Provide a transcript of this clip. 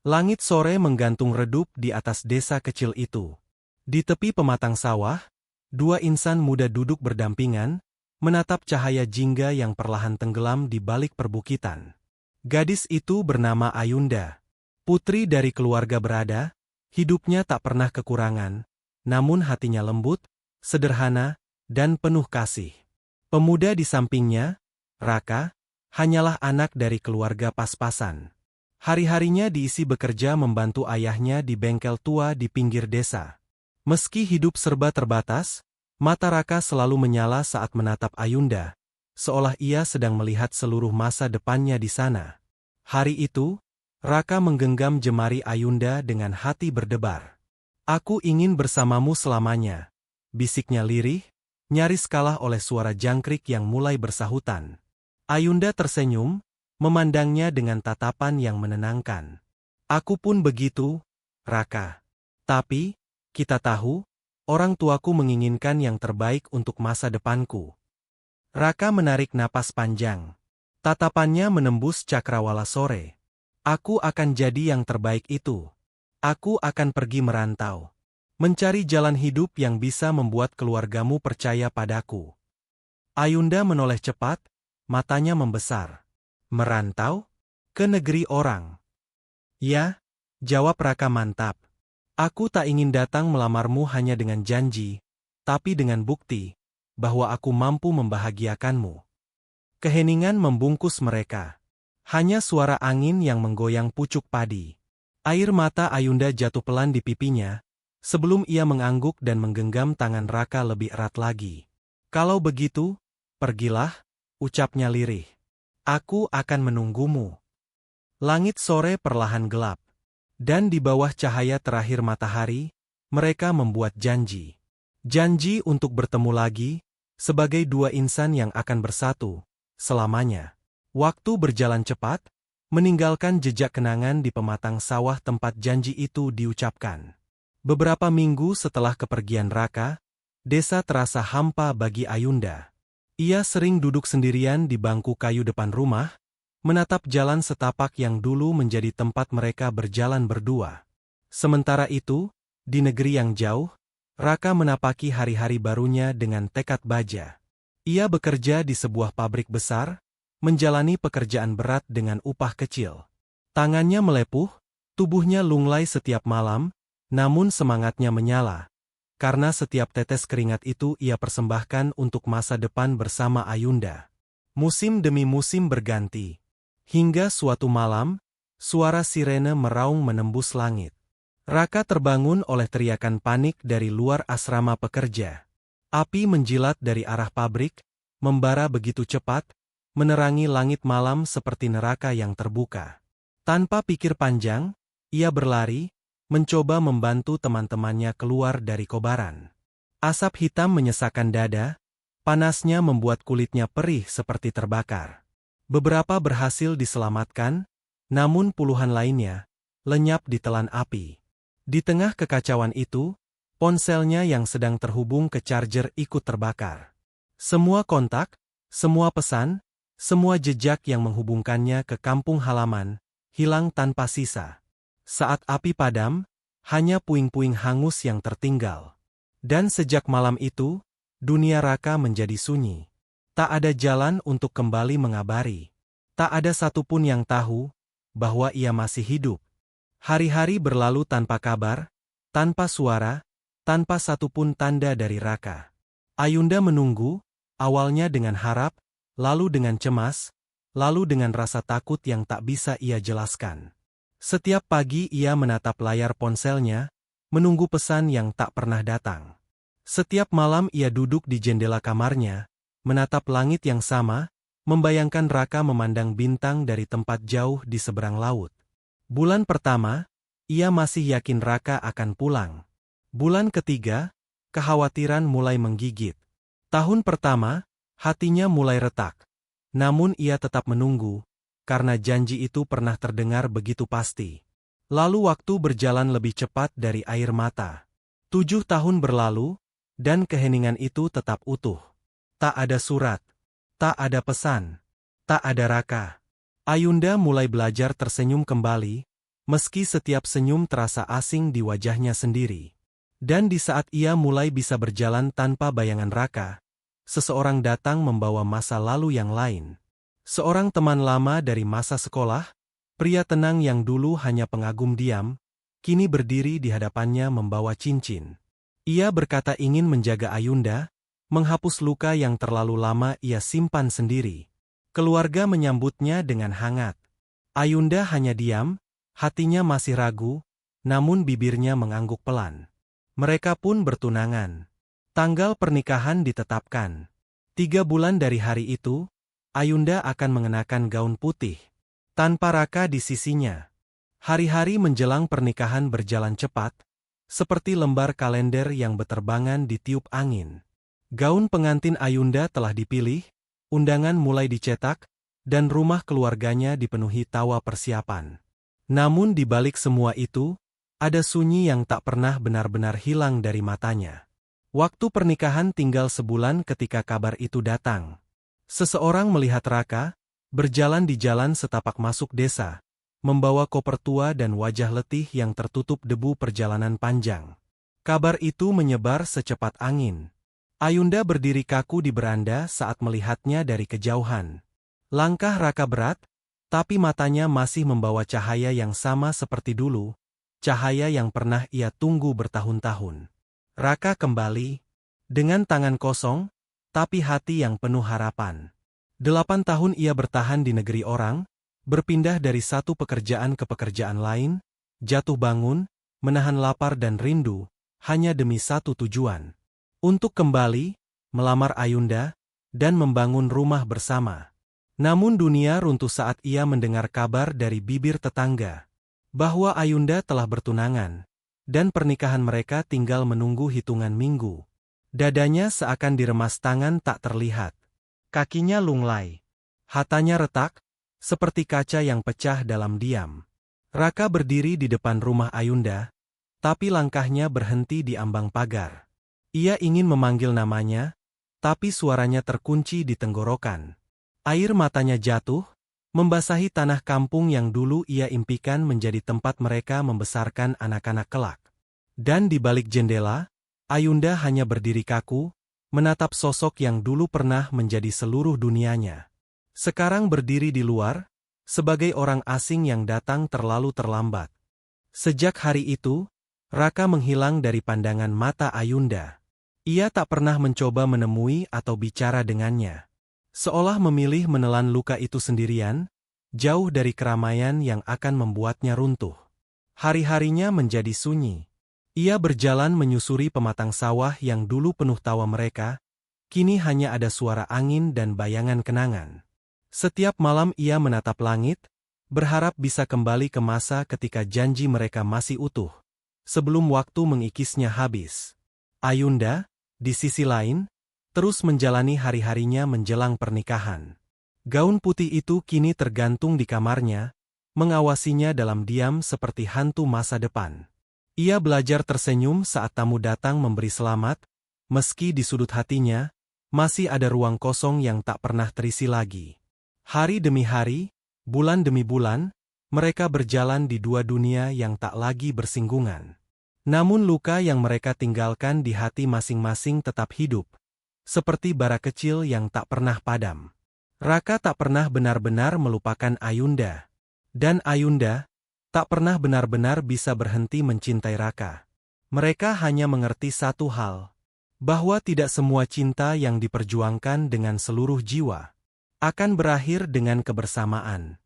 Langit sore menggantung redup di atas desa kecil itu. Di tepi pematang sawah, dua insan muda duduk berdampingan, menatap cahaya jingga yang perlahan tenggelam di balik perbukitan. Gadis itu bernama Ayunda. Putri dari keluarga berada, hidupnya tak pernah kekurangan, namun hatinya lembut, sederhana, dan penuh kasih. Pemuda di sampingnya, Raka, hanyalah anak dari keluarga pas-pasan. Hari-harinya diisi bekerja membantu ayahnya di bengkel tua di pinggir desa. Meski hidup serba terbatas, mata Raka selalu menyala saat menatap Ayunda, seolah ia sedang melihat seluruh masa depannya di sana. Hari itu, Raka menggenggam jemari Ayunda dengan hati berdebar. "Aku ingin bersamamu selamanya," bisiknya lirih, nyaris kalah oleh suara jangkrik yang mulai bersahutan. Ayunda tersenyum, memandangnya dengan tatapan yang menenangkan. "Aku pun begitu, Raka. Tapi, kita tahu, orang tuaku menginginkan yang terbaik untuk masa depanku." Raka menarik napas panjang. Tatapannya menembus cakrawala sore. "Aku akan jadi yang terbaik itu. Aku akan pergi merantau. Mencari jalan hidup yang bisa membuat keluargamu percaya padaku." Ayunda menoleh cepat, matanya membesar. "Merantau? Ke negeri orang?" "Ya," jawab Raka mantap. "Aku tak ingin datang melamarmu hanya dengan janji, tapi dengan bukti bahwa aku mampu membahagiakanmu." Keheningan membungkus mereka. Hanya suara angin yang menggoyang pucuk padi. Air mata Ayunda jatuh pelan di pipinya, sebelum ia mengangguk dan menggenggam tangan Raka lebih erat lagi. "Kalau begitu, pergilah," ucapnya lirih. "Aku akan menunggumu." Langit sore perlahan gelap. Dan di bawah cahaya terakhir matahari, mereka membuat janji. Janji untuk bertemu lagi, sebagai dua insan yang akan bersatu selamanya. Waktu berjalan cepat, meninggalkan jejak kenangan di pematang sawah tempat janji itu diucapkan. Beberapa minggu setelah kepergian Raka, desa terasa hampa bagi Ayunda. Ia sering duduk sendirian di bangku kayu depan rumah, menatap jalan setapak yang dulu menjadi tempat mereka berjalan berdua. Sementara itu, di negeri yang jauh, Raka menapaki hari-hari barunya dengan tekad baja. Ia bekerja di sebuah pabrik besar, menjalani pekerjaan berat dengan upah kecil. Tangannya melepuh, tubuhnya lunglai setiap malam, namun semangatnya menyala, karena setiap tetes keringat itu ia persembahkan untuk masa depan bersama Ayunda. Musim demi musim berganti. Hingga suatu malam, suara sirene meraung menembus langit. Raka terbangun oleh teriakan panik dari luar asrama pekerja. Api menjilat dari arah pabrik, membara begitu cepat, menerangi langit malam seperti neraka yang terbuka. Tanpa pikir panjang, ia berlari, mencoba membantu teman-temannya keluar dari kobaran. Asap hitam menyesakkan dada, panasnya membuat kulitnya perih seperti terbakar. Beberapa berhasil diselamatkan, namun puluhan lainnya lenyap ditelan api. Di tengah kekacauan itu, ponselnya yang sedang terhubung ke charger ikut terbakar. Semua kontak, semua pesan, semua jejak yang menghubungkannya ke kampung halaman, hilang tanpa sisa. Saat api padam, hanya puing-puing hangus yang tertinggal. Dan sejak malam itu, dunia Raka menjadi sunyi. Tak ada jalan untuk kembali mengabari. Tak ada satupun yang tahu bahwa ia masih hidup. Hari-hari berlalu tanpa kabar, tanpa suara, tanpa satupun tanda dari Raka. Ayunda menunggu, awalnya dengan harap, lalu dengan cemas, lalu dengan rasa takut yang tak bisa ia jelaskan. Setiap pagi ia menatap layar ponselnya, menunggu pesan yang tak pernah datang. Setiap malam ia duduk di jendela kamarnya, menatap langit yang sama, membayangkan Raka memandang bintang dari tempat jauh di seberang laut. Bulan pertama, ia masih yakin Raka akan pulang. Bulan ketiga, kekhawatiran mulai menggigit. Tahun pertama, hatinya mulai retak. Namun ia tetap menunggu, karena janji itu pernah terdengar begitu pasti. Lalu waktu berjalan lebih cepat dari air mata. 7 tahun berlalu, dan keheningan itu tetap utuh. Tak ada surat, tak ada pesan, tak ada Raka. Ayunda mulai belajar tersenyum kembali, meski setiap senyum terasa asing di wajahnya sendiri. Dan di saat ia mulai bisa berjalan tanpa bayangan Raka, seseorang datang membawa masa lalu yang lain. Seorang teman lama dari masa sekolah, pria tenang yang dulu hanya pengagum diam, kini berdiri di hadapannya membawa cincin. Ia berkata ingin menjaga Ayunda, menghapus luka yang terlalu lama ia simpan sendiri. Keluarga menyambutnya dengan hangat. Ayunda hanya diam, hatinya masih ragu, namun bibirnya mengangguk pelan. Mereka pun bertunangan. Tanggal pernikahan ditetapkan. 3 bulan dari hari itu, Ayunda akan mengenakan gaun putih, tanpa Raka di sisinya. Hari-hari menjelang pernikahan berjalan cepat, seperti lembar kalender yang beterbangan ditiup angin. Gaun pengantin Ayunda telah dipilih, undangan mulai dicetak, dan rumah keluarganya dipenuhi tawa persiapan. Namun di balik semua itu, ada sunyi yang tak pernah benar-benar hilang dari matanya. Waktu pernikahan tinggal sebulan ketika kabar itu datang. Seseorang melihat Raka, berjalan di jalan setapak masuk desa, membawa koper tua dan wajah letih yang tertutup debu perjalanan panjang. Kabar itu menyebar secepat angin. Ayunda berdiri kaku di beranda saat melihatnya dari kejauhan. Langkah Raka berat, tapi matanya masih membawa cahaya yang sama seperti dulu, cahaya yang pernah ia tunggu bertahun-tahun. Raka kembali, dengan tangan kosong, tapi hati yang penuh harapan. 8 tahun ia bertahan di negeri orang, berpindah dari satu pekerjaan ke pekerjaan lain, jatuh bangun, menahan lapar dan rindu, hanya demi satu tujuan. Untuk kembali, melamar Ayunda, dan membangun rumah bersama. Namun dunia runtuh saat ia mendengar kabar dari bibir tetangga, bahwa Ayunda telah bertunangan, dan pernikahan mereka tinggal menunggu hitungan minggu. Dadanya seakan diremas tangan tak terlihat. Kakinya lunglai. Hatanya retak, seperti kaca yang pecah dalam diam. Raka berdiri di depan rumah Ayunda, tapi langkahnya berhenti di ambang pagar. Ia ingin memanggil namanya, tapi suaranya terkunci di tenggorokan. Air matanya jatuh, membasahi tanah kampung yang dulu ia impikan menjadi tempat mereka membesarkan anak-anak kelak. Dan di balik jendela, Ayunda hanya berdiri kaku, menatap sosok yang dulu pernah menjadi seluruh dunianya. Sekarang berdiri di luar, sebagai orang asing yang datang terlalu terlambat. Sejak hari itu, Raka menghilang dari pandangan mata Ayunda. Ia tak pernah mencoba menemui atau bicara dengannya. Seolah memilih menelan luka itu sendirian, jauh dari keramaian yang akan membuatnya runtuh. Hari-harinya menjadi sunyi. Ia berjalan menyusuri pematang sawah yang dulu penuh tawa mereka, kini hanya ada suara angin dan bayangan kenangan. Setiap malam ia menatap langit, berharap bisa kembali ke masa ketika janji mereka masih utuh, sebelum waktu mengikisnya habis. Ayunda, di sisi lain, terus menjalani hari-harinya menjelang pernikahan. Gaun putih itu kini tergantung di kamarnya, mengawasinya dalam diam seperti hantu masa depan. Ia belajar tersenyum saat tamu datang memberi selamat, meski di sudut hatinya, masih ada ruang kosong yang tak pernah terisi lagi. Hari demi hari, bulan demi bulan, mereka berjalan di dua dunia yang tak lagi bersinggungan. Namun luka yang mereka tinggalkan di hati masing-masing tetap hidup, seperti bara kecil yang tak pernah padam. Raka tak pernah benar-benar melupakan Ayunda. Dan Ayunda tak pernah benar-benar bisa berhenti mencintai Raka. Mereka hanya mengerti satu hal, bahwa tidak semua cinta yang diperjuangkan dengan seluruh jiwa akan berakhir dengan kebersamaan.